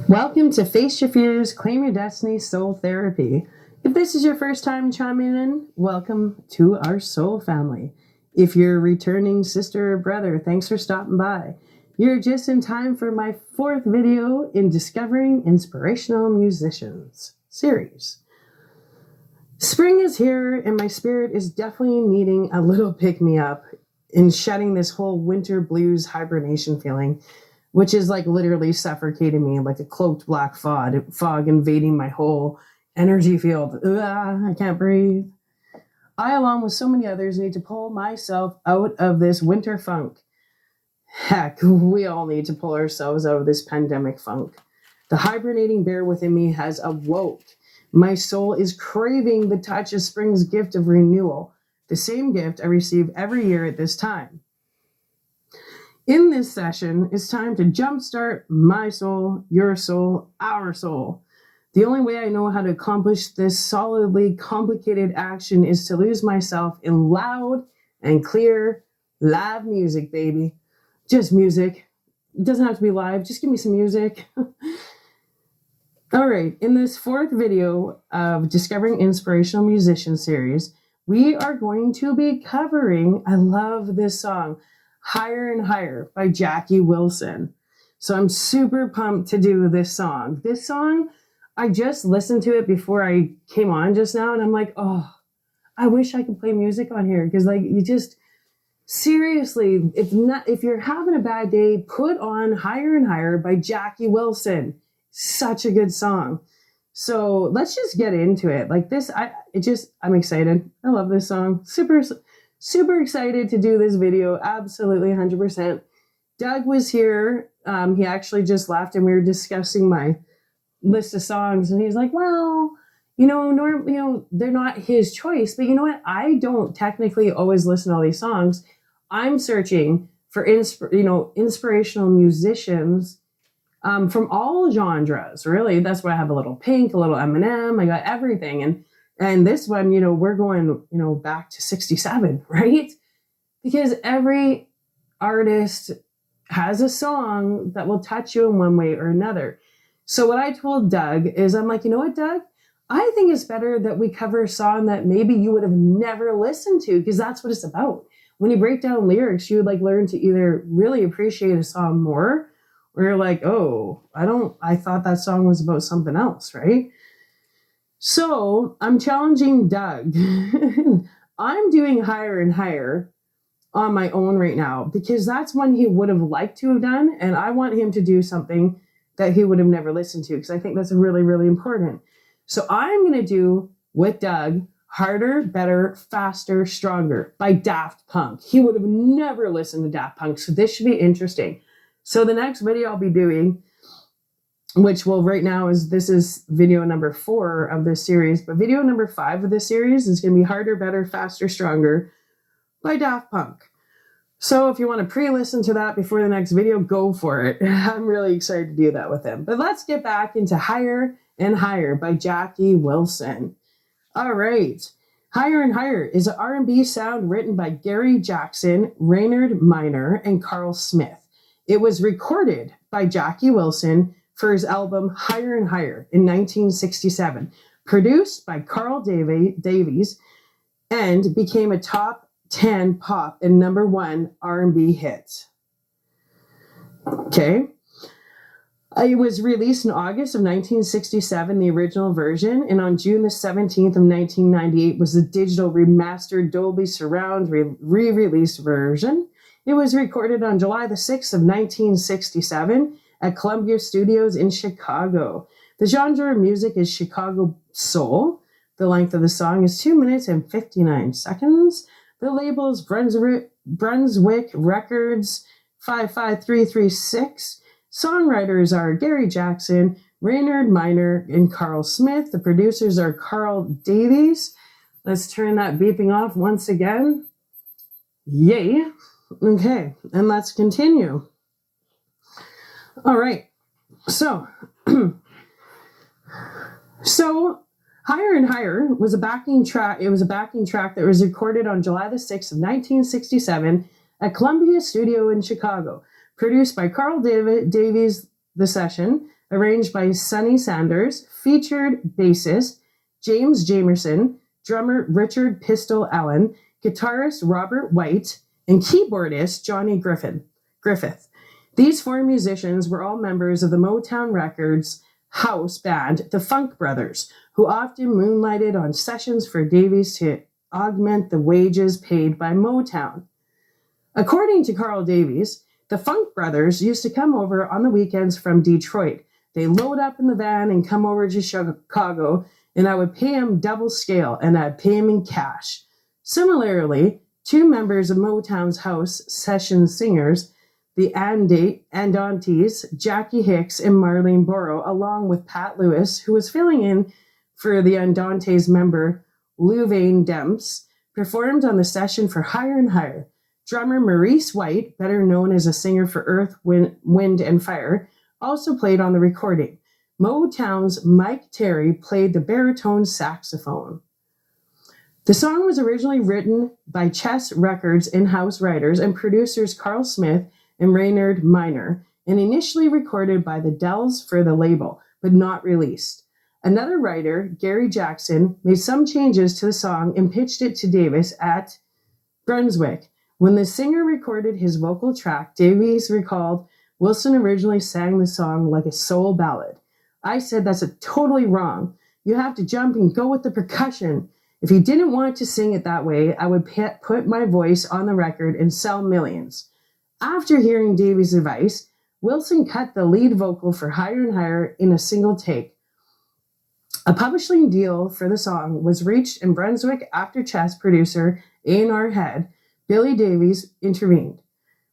Welcome to Face Your Fears, Claim Your Destiny Soul Therapy. If this is your first time chiming in, welcome to our soul family. If you're a returning sister or brother, thanks for stopping by. You're just in time for my fourth video in Discovering Inspirational Musicians series. Spring is here and my spirit is definitely needing a little pick-me-up in shedding this whole winter blues hibernation feeling, which is like literally suffocating me like a cloaked black fog invading my whole energy field. I can't breathe. I, along with so many others, need to pull myself out of this winter funk. Heck, we all need to pull ourselves out of this pandemic funk. The hibernating bear within me has awoke. My soul is craving the touch of spring's gift of renewal, the same gift I receive every year at this time. In this session, it's time to jumpstart my soul, your soul, our soul. The only way I know how to accomplish this solidly complicated action is to lose myself in loud and clear live music, baby. Just music. It doesn't have to be live. Just give me some music. All right. In this fourth video of Discovering Inspirational Musicians series, we are going to be covering, I love this song, Higher and Higher by Jackie Wilson. So I'm super pumped to do this song. This song, I just listened to it before I came on just now, and I'm like, oh, I wish I could play music on here, because like you just seriously, if you're having a bad day, put on Higher and Higher by Jackie Wilson. Such a good song. So let's just get into it. Like this, I'm excited. I love this song. Super excited to do this video. Absolutely 100%. Doug was here. He actually just left and we were discussing my list of songs and he's like, well, they're not his choice, but you know what? I don't technically always listen to all these songs. I'm searching for inspirational musicians from all genres, really. That's why I have a little Pink, a little Eminem. I got everything. And this one, we're going, back to 67, right? Because every artist has a song that will touch you in one way or another. So what I told Doug is, I'm like, you know what, Doug? I think it's better that we cover a song that maybe you would have never listened to, because that's what it's about. When you break down lyrics, you would like learn to either really appreciate a song more, or you're like, oh, I thought that song was about something else, right? So I'm challenging Doug. I'm doing Higher and Higher on my own right now, because that's one he would have liked to have done. And I want him to do something that he would have never listened to, because I think that's really, really important. So I'm going to do with Doug, Harder, Better, Faster, Stronger by Daft Punk. He would have never listened to Daft Punk. So this should be interesting. So the next video I'll be doing, which right now this is video number 4 of this series, but video number 5 of this series is going to be Harder, Better, Faster, Stronger by Daft Punk. So if you want to pre-listen to that before the next video, go for it. I'm really excited to do that with him. But let's get back into Higher and Higher by Jackie Wilson. All right. Higher and Higher is an R&B sound written by Gary Jackson, Raynard Miner, and Carl Smith. It was recorded by Jackie Wilson for his album Higher and Higher in 1967, produced by Carl Davies, and became a top 10 pop and number 1 R&B hit. Okay. It was released in August of 1967, the original version, and on June the 17th of 1998 was the digital remastered Dolby Surround re-released version. It was recorded on July the 6th of 1967 at Columbia Studios in Chicago. The genre of music is Chicago soul. The length of the song is 2 minutes and 59 seconds. The label is Brunswick Records 55336. Songwriters are Gary Jackson, Raynard Miner, and Carl Smith. The producers are Carl Davies. Let's turn that beeping off once again. Yay. Okay, and let's continue. All right. So Higher and Higher was a backing track. It was a backing track that was recorded on July the 6th of 1967 at Columbia Studio in Chicago. Produced by Carl Davies, the session, arranged by Sonny Sanders, featured bassist James Jamerson, drummer Richard Pistol Allen, guitarist Robert White, and keyboardist Johnny Griffith. These four musicians were all members of the Motown Records house band, the Funk Brothers, who often moonlighted on sessions for Davies to augment the wages paid by Motown. According to Carl Davies, the Funk Brothers used to come over on the weekends from Detroit. They load up in the van and come over to Chicago, and I would pay them double scale, and I'd pay them in cash. Similarly, two members of Motown's house session singers, the Andantes, Jackie Hicks and Marlene Borrow, along with Pat Lewis, who was filling in for the Andantes member Louvain Demps, performed on the session for Higher and Higher. Drummer Maurice White, better known as a singer for Earth, Wind and Fire, also played on the recording. Motown's Mike Terry played the baritone saxophone. The song was originally written by Chess Records in-house writers and producers Carl Smith and Raynard Miner, and initially recorded by the Dells for the label, but not released. Another writer, Gary Jackson, made some changes to the song and pitched it to Davis at Brunswick. When the singer recorded his vocal track, Davies recalled Wilson originally sang the song like a soul ballad. I said that's totally wrong. You have to jump and go with the percussion. If he didn't want to sing it that way, I would put my voice on the record and sell millions. After hearing Davies' advice, Wilson cut the lead vocal for Higher and Higher in a single take. A publishing deal for the song was reached in Brunswick after Chess producer A&R head Billy Davies intervened.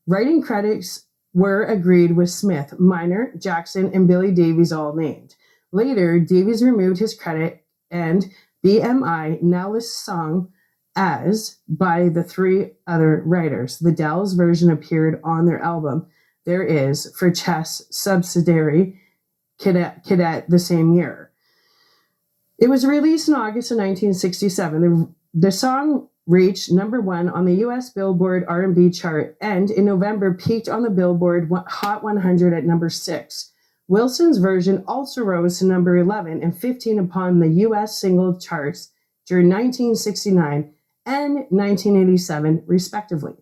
Writing credits were agreed with Smith, Miner, Jackson, and Billy Davies all named. Later, Davies removed his credit and BMI now lists the song as by the three other writers. The Dells version appeared on their album There Is for Chess subsidiary Cadet the same year. It was released in August of 1967. The song reached number 1 on the U.S. Billboard R&B chart and in November peaked on the Billboard Hot 100 at number 6. Wilson's version also rose to number 11 and 15 upon the U.S. single charts during 1969 and 1987, respectively.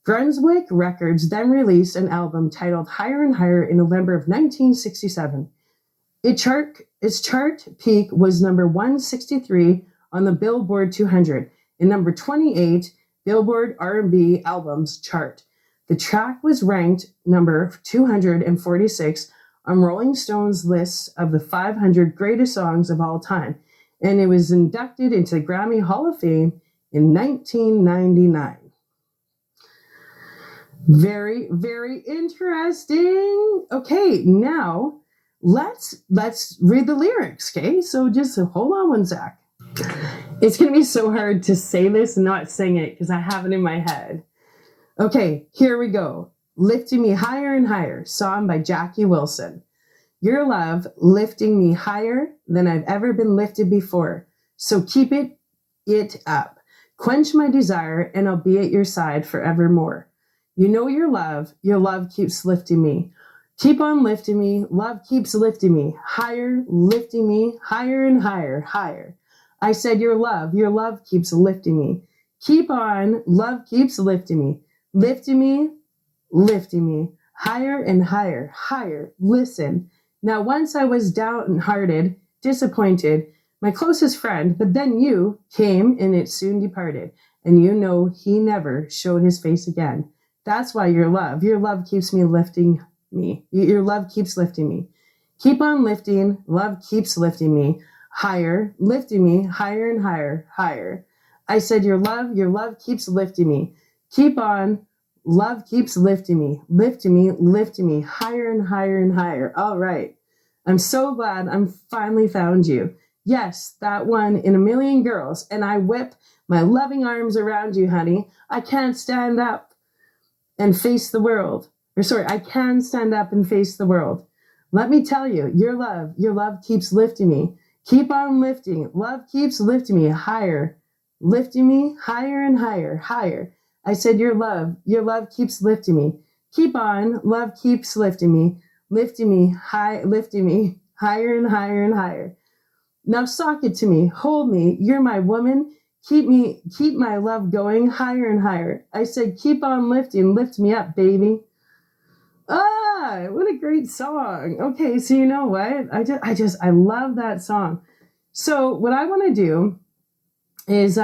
Brunswick Records then released an album titled Higher and Higher in November of 1967. Its chart peak was number 163 on the Billboard 200 and number 28 Billboard R&B Albums chart. The track was ranked number 246 on Rolling Stone's list of the 500 greatest songs of all time, and it was inducted into the Grammy Hall of Fame in 1999. Very, very interesting. Okay, now let's read the lyrics, okay? So just hold on one sec. It's going to be so hard to say this and not sing it because I have it in my head. Okay, here we go. Lifting Me Higher and Higher, song by Jackie Wilson. Your love lifting me higher than I've ever been lifted before. So keep it up. Quench my desire and I'll be at your side forevermore. You know your love keeps lifting me. Keep on lifting me, love keeps lifting me. Higher, lifting me, higher and higher, higher. I said your love keeps lifting me. Keep on, love keeps lifting me. Lifting me, higher and higher, higher. Listen. Now once I was downhearted, disappointed, my closest friend, but then you came and it soon departed. And you know he never showed his face again. That's why your love keeps me lifting me. Your love keeps lifting me. Keep on lifting, love keeps lifting me. Higher, lifting me, higher and higher, higher. I said your love keeps lifting me. Keep on, love keeps lifting me, lifting me, higher and higher and higher. All right. I'm so glad I'm finally found you. Yes, that one in a million girls. And I whip my loving arms around you, honey. I can't stand up and face the world. I can stand up and face the world. Let me tell you, your love keeps lifting me. Keep on lifting. Love keeps lifting me higher, lifting me higher and higher, higher. I said your love keeps lifting me. Keep on, love keeps lifting me, lifting me higher and higher and higher. Now sock it to me, hold me, you're my woman. Keep my love going higher and higher. I said, keep on lifting, lift me up, baby. Ah, what a great song. Okay, so you know what? I love that song. So what I want to do is,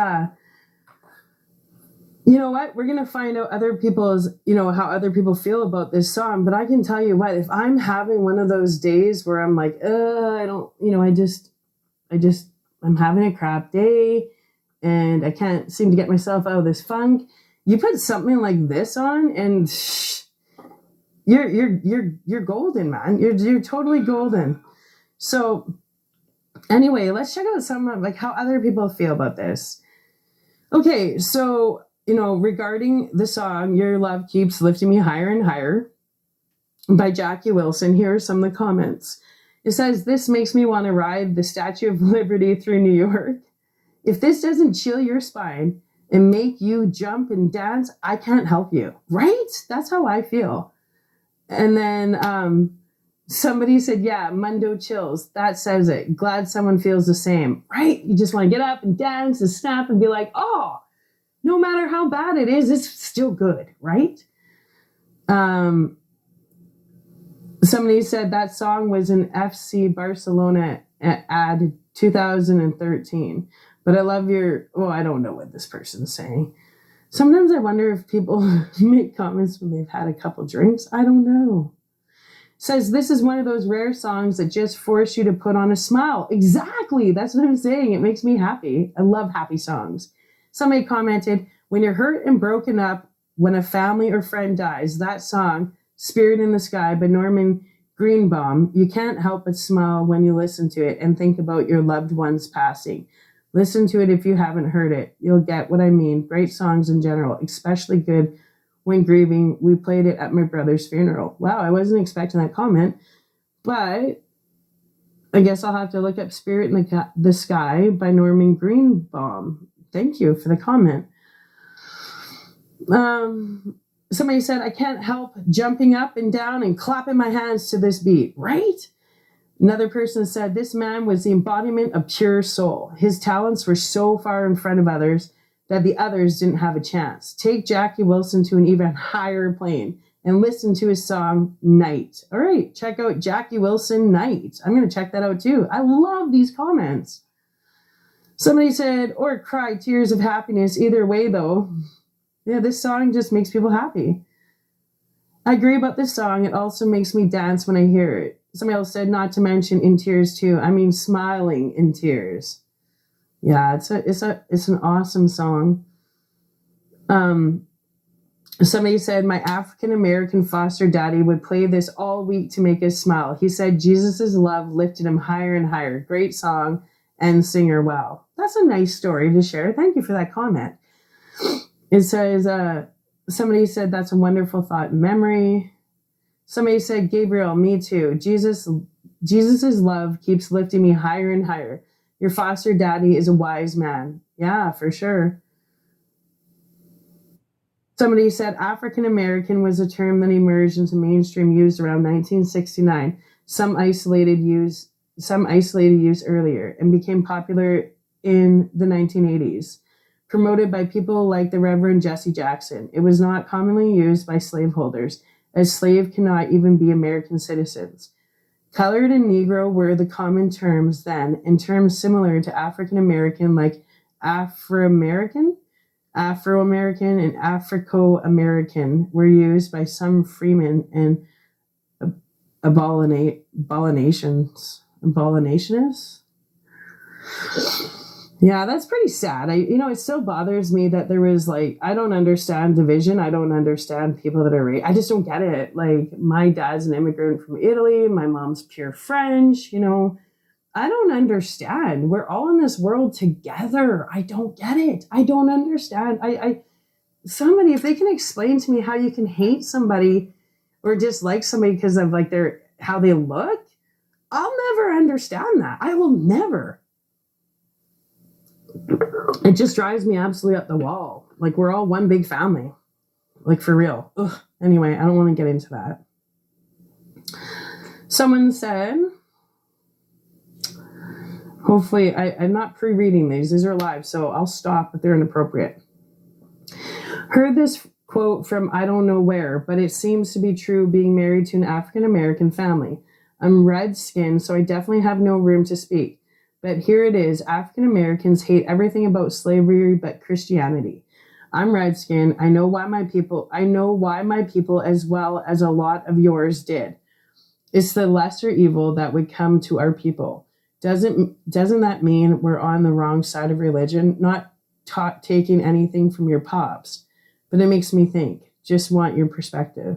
you know what? We're going to find out other people's, how other people feel about this song. But I can tell you what, if I'm having one of those days where I'm like, I don't, I'm having a crap day and I can't seem to get myself out of this funk. You put something like this on and you're golden, man. You're totally golden. So anyway, let's check out some of like how other people feel about this. Okay, so regarding the song Your Love Keeps Lifting Me Higher and Higher by Jackie Wilson, here are some of the comments. It says, this makes me want to ride the Statue of Liberty through New York. If this doesn't chill your spine and make you jump and dance, I can't help you. Right? That's how I feel. And then somebody said, yeah, Mundo chills. That says it. Glad someone feels the same. Right? You just want to get up and dance and snap and be like, oh, no matter how bad it is, it's still good. Right? Somebody said that song was in FC Barcelona ad 2013. But I love I don't know what this person's saying. Sometimes I wonder if people make comments when they've had a couple drinks. I don't know. Says, this is one of those rare songs that just force you to put on a smile. Exactly. That's what I'm saying. It makes me happy. I love happy songs. Somebody commented, when you're hurt and broken up, when a family or friend dies, that song, Spirit in the Sky by Norman Greenbaum, you can't help but smile when you listen to it and think about your loved ones passing. Listen to it if you haven't heard it. You'll get what I mean. Great songs in general, especially good when grieving. We played it at my brother's funeral. Wow, I wasn't expecting that comment, but I guess I'll have to look up Spirit in the Sky by Norman Greenbaum. Thank you for the comment. Somebody said, I can't help jumping up and down and clapping my hands to this beat, right? Another person said, this man was the embodiment of pure soul. His talents were so far in front of others that the others didn't have a chance. Take Jackie Wilson to an even higher plane and listen to his song, Night. All right, check out Jackie Wilson, Night. I'm going to check that out too. I love these comments. Somebody said, or cry tears of happiness. Either way, though, yeah, this song just makes people happy. I agree about this song. It also makes me dance when I hear it. Somebody else said, not to mention in tears too. I mean, smiling in tears. Yeah, it's an awesome song. Somebody said, my African-American foster daddy would play this all week to make us smile. He said Jesus's love lifted him higher and higher. Great song and singer. Wow. That's a nice story to share. Thank you for that comment. It says, somebody said that's a wonderful thought and memory. Somebody said, Gabriel, me too. Jesus's love keeps lifting me higher and higher. Your foster daddy is a wise man. Yeah, for sure. Somebody said African American was a term that emerged into mainstream use around 1969. Some isolated use earlier, and became popular in the 1980s. Promoted by people like the Reverend Jesse Jackson. It was not commonly used by slaveholders, as slaves cannot even be American citizens. Colored and Negro were the common terms then, and terms similar to African American like Afro-American, and Africo-American were used by some freemen and abolitionists. Yeah, that's pretty sad. It still bothers me that there was I don't understand division. I don't understand people that are I just don't get it. My dad's an immigrant from Italy. My mom's pure French. I don't understand. We're all in this world together. I don't get it. I don't understand. Somebody, if they can explain to me how you can hate somebody or dislike somebody because of how they look, I'll never understand that. I will never. It just drives me absolutely up the wall. We're all one big family. For real. Ugh. Anyway, I don't want to get into that. Someone said, hopefully, I'm not pre-reading these are live, so I'll stop if they're inappropriate. Heard this quote from I don't know where, but it seems to be true being married to an African-American family. I'm red-skinned, so I definitely have no room to speak. But here it is, African-Americans hate everything about slavery but Christianity. I'm red-skinned. I know why my people, as well as a lot of yours did. It's the lesser evil that would come to our people. Doesn't that mean we're on the wrong side of religion? Not taking anything from your pops. But it makes me think. Just want your perspective.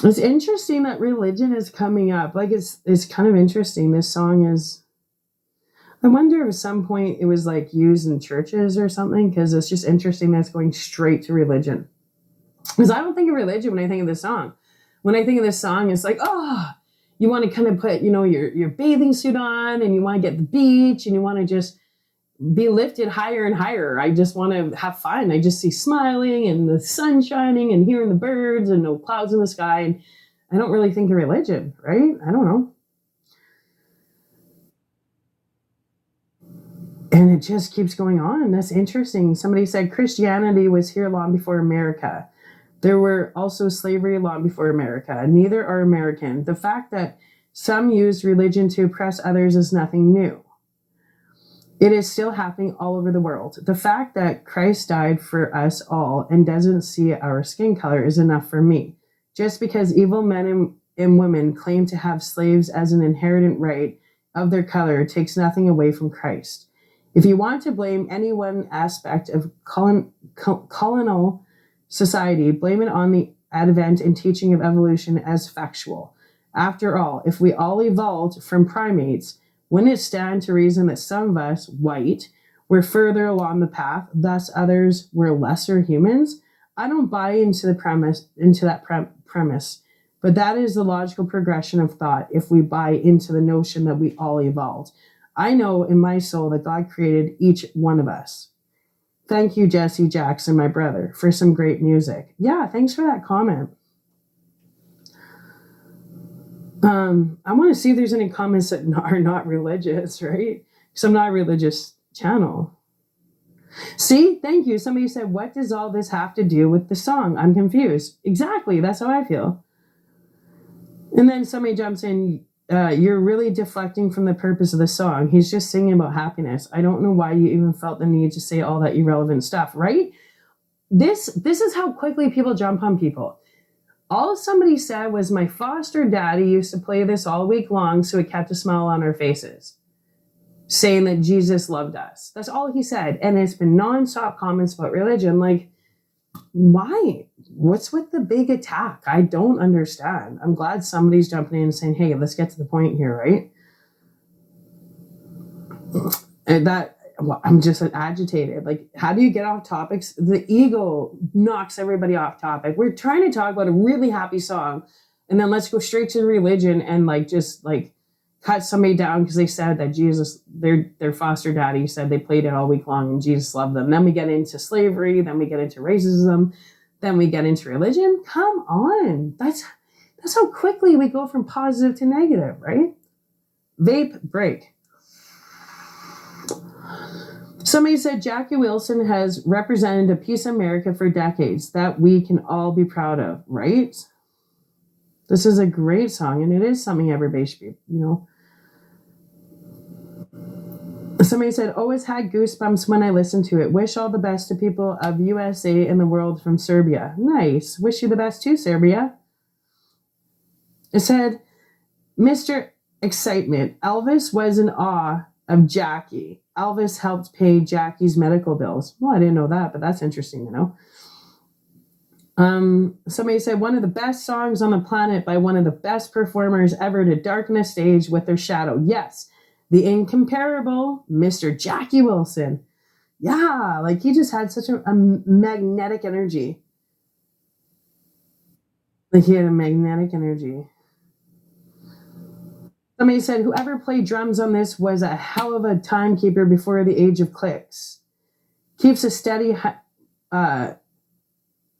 It's interesting that religion is coming up. Like it's kind of interesting. This song is, I wonder if at some point it was like used in churches or something, because it's just interesting that it's going straight to religion. Because I don't think of religion when I think of this song. When I think of this song, it's like, oh, you want to kind of put, your bathing suit on and you want to get the beach and you want to just be lifted higher and higher. I just want to have fun. I just see smiling and the sun shining and hearing the birds and no clouds in the sky. And I don't really think of religion, right? I don't know. And it just keeps going on. That's interesting. Somebody said Christianity was here long before America. There were also slavery long before America. Neither are American. The fact that some use religion to oppress others is nothing new. It is still happening all over the world. The fact that Christ died for us all and doesn't see our skin color is enough for me. Just because evil men and women claim to have slaves as an inherent right of their color takes nothing away from Christ. If you want to blame any one aspect of colonial society, blame it on the advent and teaching of evolution as factual. After all, if we all evolved from primates, wouldn't it stand to reason that some of us, white, were further along the path, thus others were lesser humans? I don't buy into that premise, but that is the logical progression of thought if we buy into the notion that we all evolved. I know in my soul that God created each one of us. Thank you, Jesse Jackson, my brother, for some great music. Yeah, thanks for that comment. I want to see if there's any comments that are not religious, right? Because I'm not a religious channel. See, thank you. Somebody said, what does all this have to do with the song? I'm confused. Exactly. That's how I feel. And then somebody jumps in, you're really deflecting from the purpose of the song. He's just singing about happiness. I don't know why you even felt the need to say all that irrelevant stuff, right? This is how quickly people jump on people. All somebody said was my foster daddy used to play this all week long so it kept a smile on our faces, saying that Jesus loved us. That's all he said. And it's been nonstop comments about religion. Like, why? What's with the big attack? I don't understand. I'm glad somebody's jumping in and saying, hey, let's get to the point here, right? And I'm just agitated. Like, how do you get off topics? The ego knocks everybody off topic. We're trying to talk about a really happy song, and then let's go straight to religion and just cut somebody down because they said that Jesus, their foster daddy said they played it all week long and Jesus loved them. Then we get into slavery. Then we get into racism. Then we get into religion. Come on. That's how quickly we go from positive to negative, right? Vape break. Somebody said Jackie Wilson has represented a piece of America for decades that we can all be proud of, right? This is a great song, and it is something everybody should be, Somebody said, always had goosebumps when I listened to it. Wish all the best to people of USA and the world from Serbia. Nice. Wish you the best too, Serbia. It said, Mr. Excitement, Elvis was in awe of Jackie. Elvis helped pay Jackie's medical bills. Well, I didn't know that, but that's interesting to know. Somebody said one of the best songs on the planet by one of the best performers ever to darken a stage with their shadow. Yes, the incomparable Mr. Jackie Wilson. Yeah, he just had such a magnetic energy. He had a magnetic energy. Somebody said, whoever played drums on this was a hell of a timekeeper before the age of clicks. Keeps a steady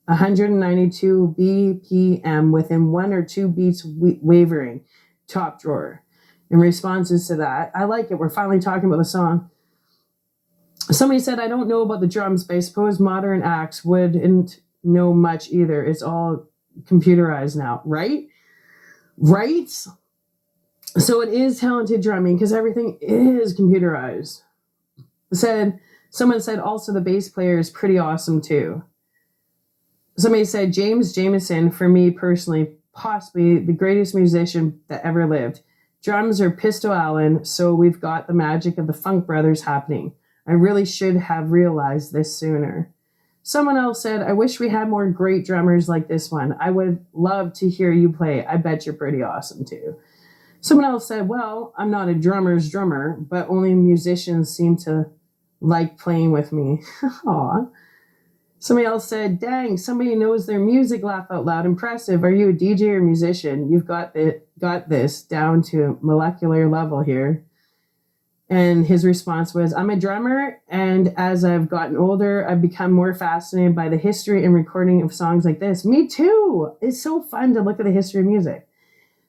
192 BPM within 1 or 2 beats wavering. Top drawer. In responses to that, I like it. We're finally talking about the song. Somebody said, I don't know about the drums, but I suppose modern acts wouldn't know much either. It's all computerized now, right? Right? So it is talented drumming because everything is computerized. Someone said also the bass player is pretty awesome too. Somebody said James Jameson, for me personally, possibly the greatest musician that ever lived. Drums are Pistol Allen, so we've got the magic of the Funk Brothers happening. I really should have realized this sooner. Someone else said, I wish we had more great drummers like this one. I would love to hear you play. I bet you're pretty awesome too. Someone else said, well, I'm not a drummer's drummer, but only musicians seem to like playing with me. Aw. Somebody else said, dang, somebody knows their music, laugh out loud. Impressive. Are you a DJ or musician? You've got this down to molecular level here. And his response was, I'm a drummer, and as I've gotten older, I've become more fascinated by the history and recording of songs like this. Me too. It's so fun to look at the history of music.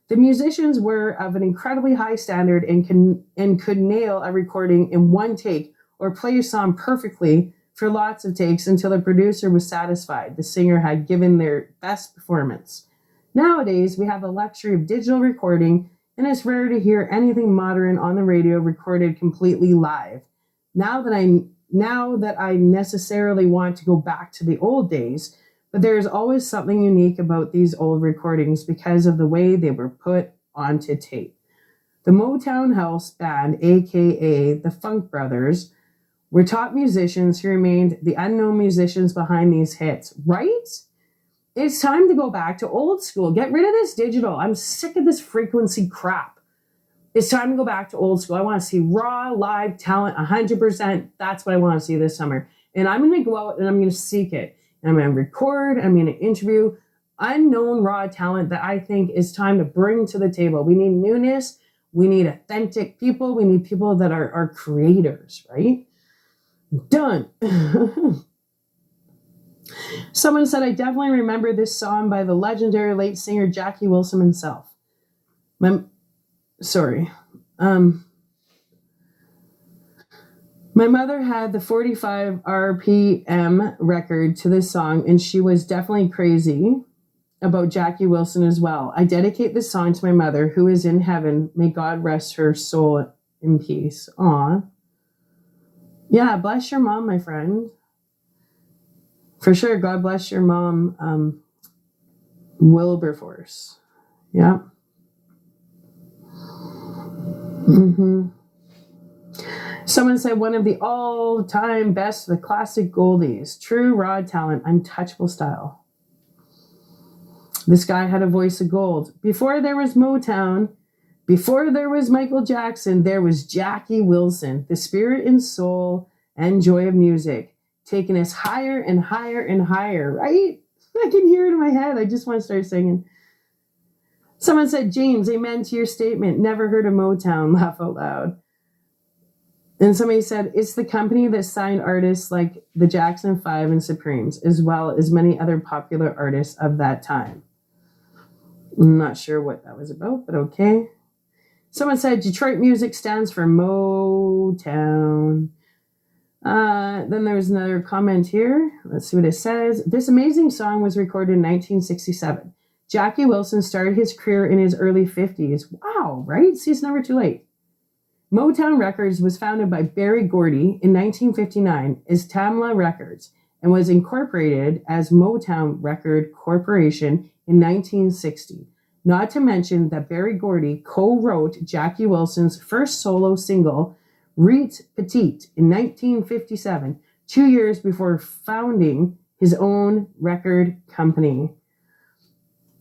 The musicians were of an incredibly high standard and could nail a recording in one take or play a song perfectly for lots of takes until the producer was satisfied the singer had given their best performance. Nowadays, we have the luxury of digital recording, and it's rare to hear anything modern on the radio recorded completely live. Now that I necessarily want to go back to the old days, but there is always something unique about these old recordings because of the way they were put onto tape. The Motown House Band, aka the Funk Brothers, were top musicians who remained the unknown musicians behind these hits, right? It's time to go back to old school. Get rid of this digital. I'm sick of this frequency crap. It's time to go back to old school. I want to see raw, live talent, 100%. That's what I want to see this summer. And I'm going to go out and I'm going to seek it. And I'm going to record. I'm going to interview unknown raw talent that I think is time to bring to the table. We need newness. We need authentic people. We need people that are creators, right? Done. Someone said, I definitely remember this song by the legendary late singer Jackie Wilson himself. My mother had the 45 RPM record to this song, and she was definitely crazy about Jackie Wilson as well. I dedicate this song to my mother, who is in heaven. May God rest her soul in peace. Aw. Yeah, bless your mom, my friend. For sure, God bless your mom, Wilberforce. Yeah. Mm-hmm. Someone said one of the all-time best, the classic goldies. True raw talent, untouchable style. This guy had a voice of gold. Before there was Motown, before there was Michael Jackson, there was Jackie Wilson, the spirit and soul and joy of music, taking us higher and higher and higher, right? I can hear it in my head. I just want to start singing. Someone said, James, amen to your statement. Never heard of Motown, laugh out loud. And somebody said, it's the company that signed artists like the Jackson 5 and Supremes, as well as many other popular artists of that time. I'm not sure what that was about, but okay. Someone said, Detroit music stands for Motown. Then there was another comment here. Let's see what it says. This amazing song was recorded in 1967. Jackie Wilson started his career in his early 50s. Wow, right? See, it's never too late. Motown Records was founded by Berry Gordy in 1959 as Tamla Records and was incorporated as Motown Record Corporation in 1960. Not to mention that Berry Gordy co-wrote Jackie Wilson's first solo single, Reet Petite, in 1957, 2 years before founding his own record company.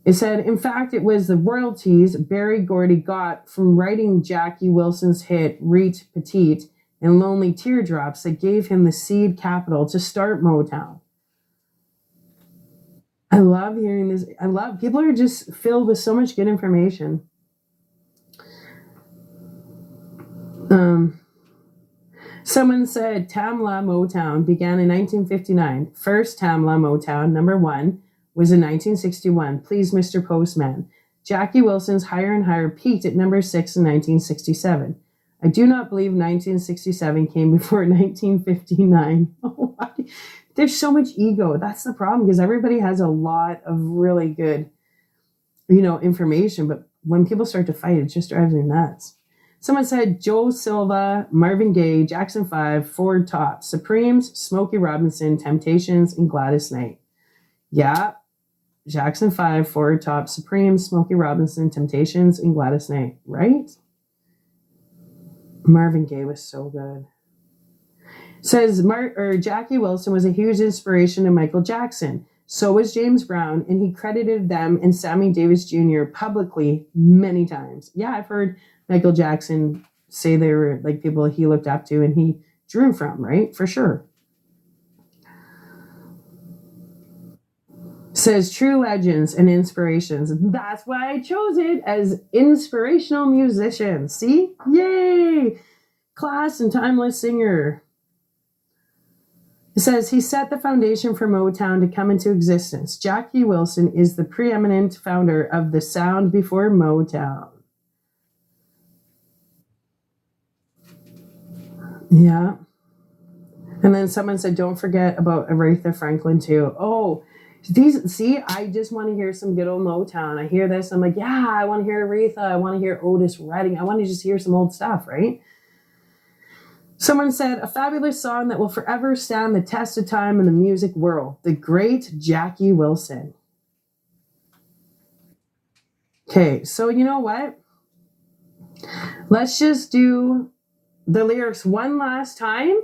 It said, in fact, it was the royalties Berry Gordy got from writing Jackie Wilson's hit Reet Petite and Lonely Teardrops that gave him the seed capital to start Motown. I love hearing this. People are just filled with so much good information. Someone said Tamla Motown began in 1959. First Tamla Motown, number 1, was in 1961. Please, Mr. Postman. Jackie Wilson's Higher and Higher peaked at number 6 in 1967. I do not believe 1967 came before 1959. There's so much ego. That's the problem, because everybody has a lot of really good, information. But when people start to fight, it just drives me nuts. Someone said Joe Silva, Marvin Gaye, Jackson 5, Ford Top, Supremes, Smokey Robinson, Temptations, and Gladys Knight. Yeah, Jackson 5, Ford Top, Supremes, Smokey Robinson, Temptations, and Gladys Knight, right? Marvin Gaye was so good. Says Jackie Wilson was a huge inspiration to Michael Jackson. So was James Brown, and he credited them and Sammy Davis Jr. publicly many times. Yeah, I've heard Michael Jackson say they were like people he looked up to and he drew from, right? For sure. Says true legends and inspirations. That's why I chose it as Inspirational Musicians. See? Yay! Class and timeless singer. It says he set the foundation for Motown to come into existence. Jackie Wilson is the preeminent founder of the sound before Motown. Yeah. And then someone said, don't forget about Aretha Franklin too. Oh, I just want to hear some good old Motown. I hear this, I'm like, yeah, I want to hear Aretha. I want to hear Otis Redding. I want to just hear some old stuff, right? Someone said, a fabulous song that will forever stand the test of time in the music world. The great Jackie Wilson. Okay, so you know what? Let's just do the lyrics one last time.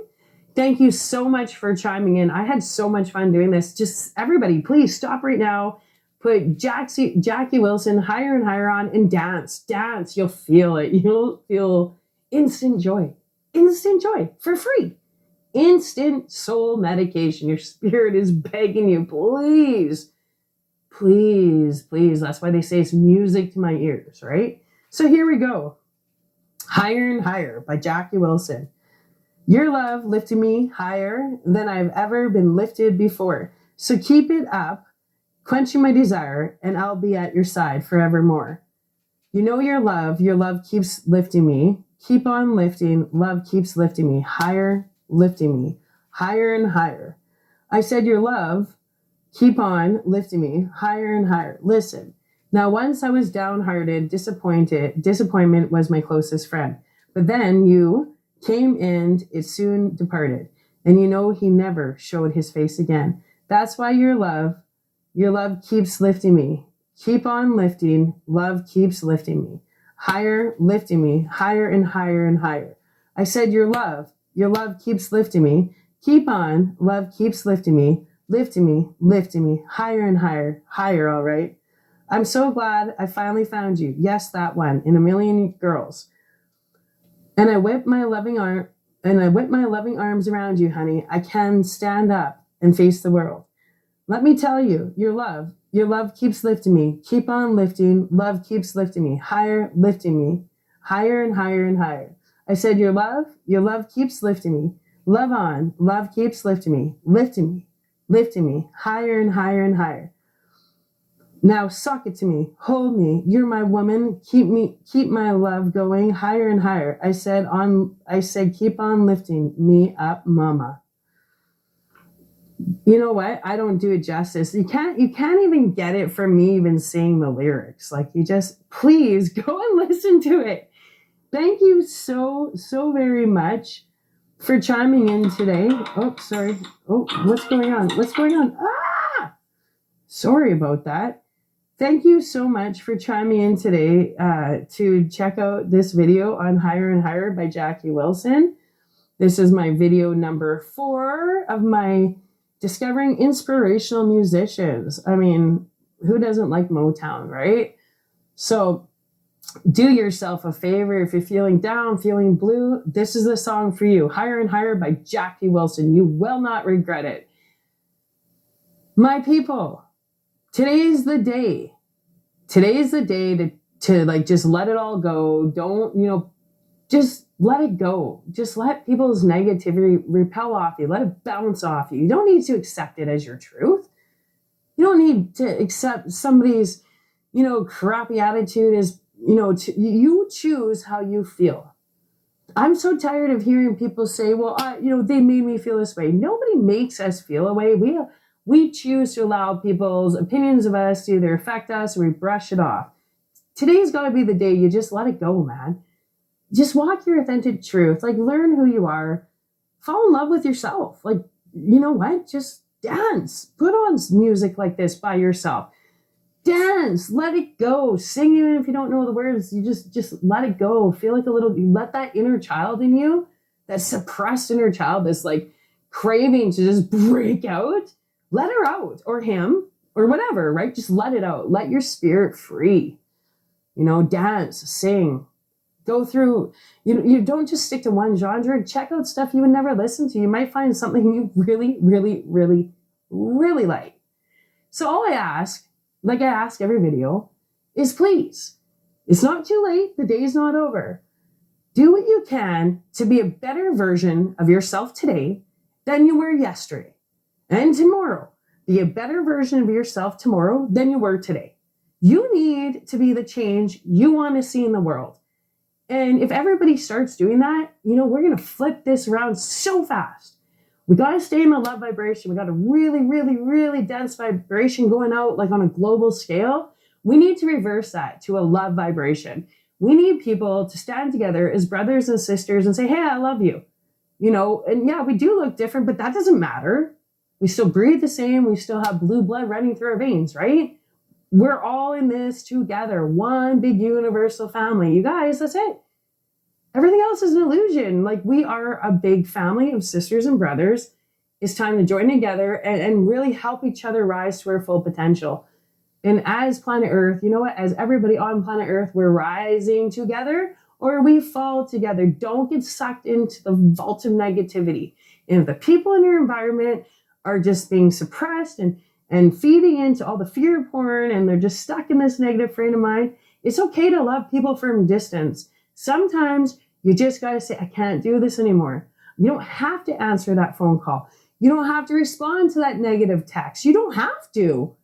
Thank you so much for chiming in. I had so much fun doing this. Just everybody, please stop right now. Put Jackie Wilson Higher and Higher on and dance. Dance. You'll feel it. You'll feel instant joy. Instant joy for free. Instant soul medication. Your spirit is begging you, please, please, please. That's why they say it's music to my ears, right? So here we go. Higher and Higher by Jackie Wilson. Your love lifted me higher than I've ever been lifted before. So keep it up, quenching my desire, and I'll be at your side forevermore. You know your love keeps lifting me. Keep on lifting, love keeps lifting me, higher, lifting me, higher and higher. I said your love, keep on lifting me, higher and higher. Listen, now once I was downhearted, disappointment was my closest friend. But then you came and it soon departed. And you know he never showed his face again. That's why your love keeps lifting me. Keep on lifting, love keeps lifting me. Higher, lifting me, higher and higher and higher. I said your love keeps lifting me. Keep on, love keeps lifting me, higher and higher, higher, all right. I'm so glad I finally found you. Yes, that one, in a million girls. And I whip my loving arms around you, honey. I can stand up and face the world. Let me tell you, your love keeps lifting me. Keep on lifting. Love keeps lifting me. Higher, lifting me. Higher and higher and higher. I said your love keeps lifting me. Love on. Love keeps lifting me. Lifting me. Higher and higher and higher. Now sock it to me. Hold me. You're my woman. Keep my love going higher and higher. I said keep on lifting me up, mama. You know what? I don't do it justice. You can't even get it from me even saying the lyrics. Like, you just, please go and listen to it. Thank you so very much for chiming in today. Oh, sorry. Oh, what's going on? Ah! Sorry about that. Thank you so much for chiming in today to check out this video on Higher and Higher by Jackie Wilson. This is my video number 4 of my Discovering Inspirational Musicians. I mean, who doesn't like Motown, right? So do yourself a favor. If you're feeling down, feeling blue, this is the song for you. Higher and Higher by Jackie Wilson. You will not regret it. My people, today's the day. Today's the day to like just let it all go. just let it go. Just let people's negativity repel off you. Let it bounce off you. You don't need to accept it as your truth. You don't need to accept somebody's, crappy attitude as, you choose how you feel. I'm so tired of hearing people say, well, they made me feel this way. Nobody makes us feel a way. We choose to allow people's opinions of us to either affect us or we brush it off. Today's got to be the day you just let it go, man. Just walk your authentic truth. Like, learn who you are. Fall in love with yourself. Like, you know what? Just dance. Put on music like this by yourself. Dance. Let it go. Sing even if you don't know the words. You just let it go. Feel like you let that inner child in you, that suppressed inner child, this like craving to just break out. Let her out, or him, or whatever, right? Just let it out. Let your spirit free. Dance, sing. Go through, you don't just stick to one genre. Check out stuff you would never listen to. You might find something you really, really, really, really like. So all I ask, like I ask every video, is please, it's not too late. The day's not over. Do what you can to be a better version of yourself today than you were yesterday. And tomorrow, be a better version of yourself tomorrow than you were today. You need to be the change you want to see in the world. And if everybody starts doing that, we're going to flip this around so fast. We got to stay in the love vibration. We got a really, really, really dense vibration going out like on a global scale. We need to reverse that to a love vibration. We need people to stand together as brothers and sisters and say, hey, I love you. And yeah, we do look different, but that doesn't matter. We still breathe the same. We still have blue blood running through our veins, right? We're all in this together. One big universal family. You guys, that's it. Everything else is an illusion. Like, we are a big family of sisters and brothers. It's time to join together and really help each other rise to our full potential. And as planet Earth, as everybody on planet Earth, we're rising together or we fall together. Don't get sucked into the vault of negativity. And if the people in your environment are just being suppressed and feeding into all the fear porn and they're just stuck in this negative frame of mind, it's okay to love people from distance. Sometimes you just got to say, I can't do this anymore. You don't have to answer that phone call. You don't have to respond to that negative text. You don't have to.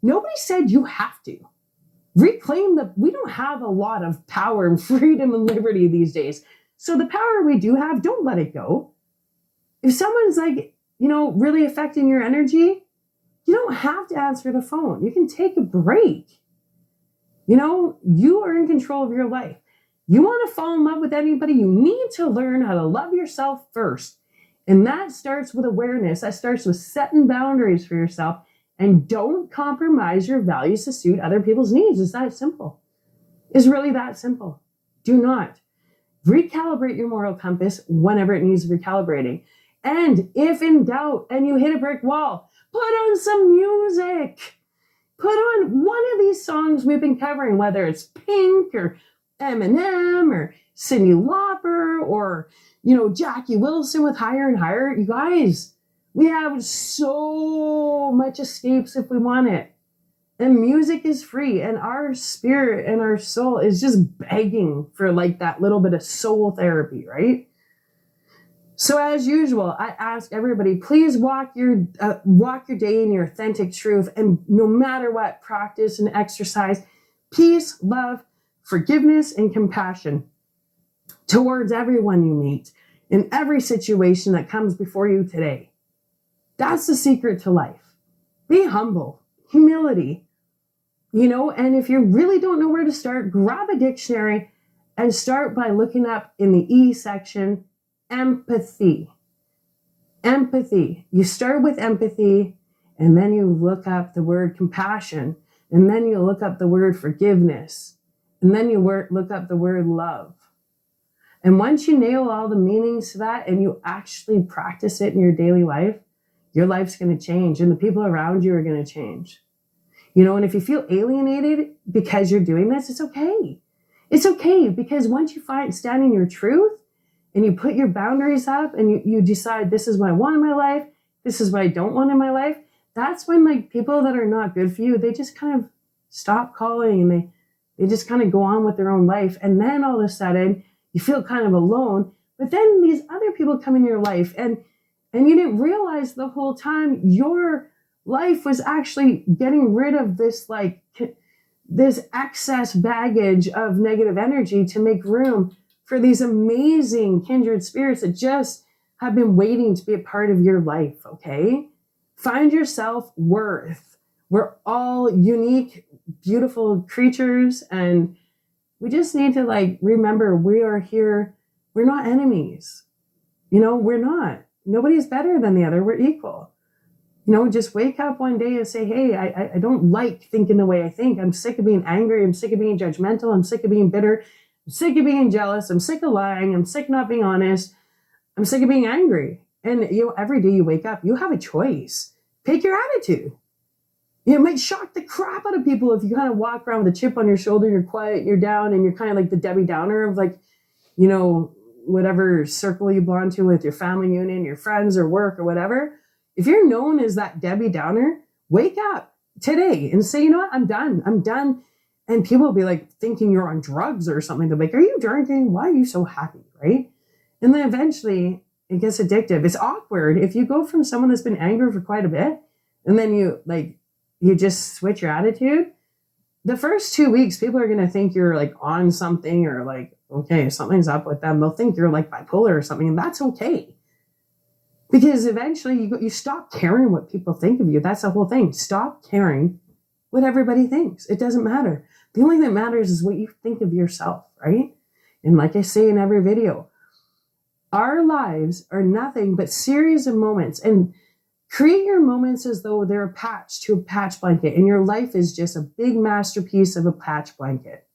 Nobody said you have to. Reclaim we don't have a lot of power and freedom and liberty these days. So the power we do have, don't let it go. If someone's really affecting your energy, you don't have to answer the phone. You can take a break. You are in control of your life. You want to fall in love with anybody, you need to learn how to love yourself first. And that starts with awareness. That starts with setting boundaries for yourself. And don't compromise your values to suit other people's needs. It's that simple. It's really that simple. Do not. Recalibrate your moral compass whenever it needs recalibrating. And if in doubt and you hit a brick wall, put on some music. Put on one of these songs we've been covering, whether it's Pink or Eminem or Cyndi Lauper or, Jackie Wilson with Higher and Higher. You guys, we have so much escapes if we want it. And music is free, and our spirit and our soul is just begging for like that little bit of soul therapy, right? So as usual, I ask everybody, please walk your day in your authentic truth, and no matter what, practice and exercise peace, love, forgiveness, and compassion towards everyone you meet in every situation that comes before you today. That's the secret to life. Be humble, humility, and if you really don't know where to start, grab a dictionary and start by looking up in the E section, empathy. Empathy. You start with empathy, and then you look up the word compassion, and then you look up the word forgiveness, and then you look up the word love. And once you nail all the meanings to that and you actually practice it in your daily life, your life's going to change and the people around you are going to change. And if you feel alienated because you're doing this, it's okay. It's okay, because once you stand in your truth and you put your boundaries up and you decide this is what I want in my life, this is what I don't want in my life, that's when people that are not good for you, they just kind of stop calling and they just kind of go on with their own life. And then all of a sudden you feel kind of alone. But then these other people come in your life, and you didn't realize the whole time your life was actually getting rid of this excess baggage of negative energy to make room for these amazing kindred spirits that just have been waiting to be a part of your life, okay? Find your self-worth. We're all unique, beautiful creatures, and we just need to remember we are here. We're not enemies. We're not. Nobody's better than the other. We're equal. Just wake up one day and say, hey, I don't like thinking the way I think. I'm sick of being angry. I'm sick of being judgmental. I'm sick of being bitter. I'm sick of being jealous. I'm sick of lying. I'm sick of not being honest. I'm sick of being angry. And every day you wake up, you have a choice. Pick your attitude. It might shock the crap out of people if you kind of walk around with a chip on your shoulder and you're quiet, and you're down, and you're kind of like the Debbie Downer of whatever circle you belong to with your family unit, your friends or work or whatever. If you're known as that Debbie Downer, wake up today and say, you know what, I'm done. I'm done. And people will be thinking you're on drugs or something. They'll be like, are you drinking? Why are you so happy? Right? And then eventually it gets addictive. It's awkward if you go from someone that's been angry for quite a bit, and then you just switch your attitude. The first 2 weeks, people are going to think you're on something, or okay, something's up with them. They'll think you're bipolar or something, and that's okay. Because eventually you stop caring what people think of you. That's the whole thing. Stop caring what everybody thinks. It doesn't matter. The only thing that matters is what you think of yourself, right? And like I say in every video, our lives are nothing but series of moments. And create your moments as though they're a patch to a patch blanket, and your life is just a big masterpiece of a patch blanket.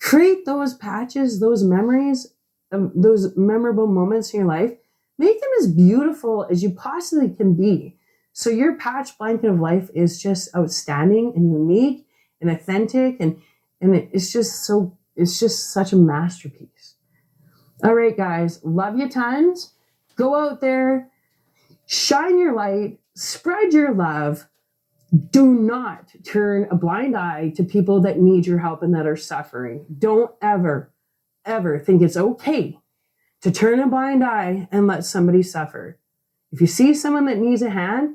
Create those patches, those memories, those memorable moments in your life. Make them as beautiful as you possibly can be. So your patch blanket of life is just outstanding and unique and authentic, and it's just such a masterpiece. All right, guys, love you tons. Go out there, shine your light, spread your love. Do not turn a blind eye to people that need your help and that are suffering. Don't ever, ever think it's okay to turn a blind eye and let somebody suffer. If you see someone that needs a hand,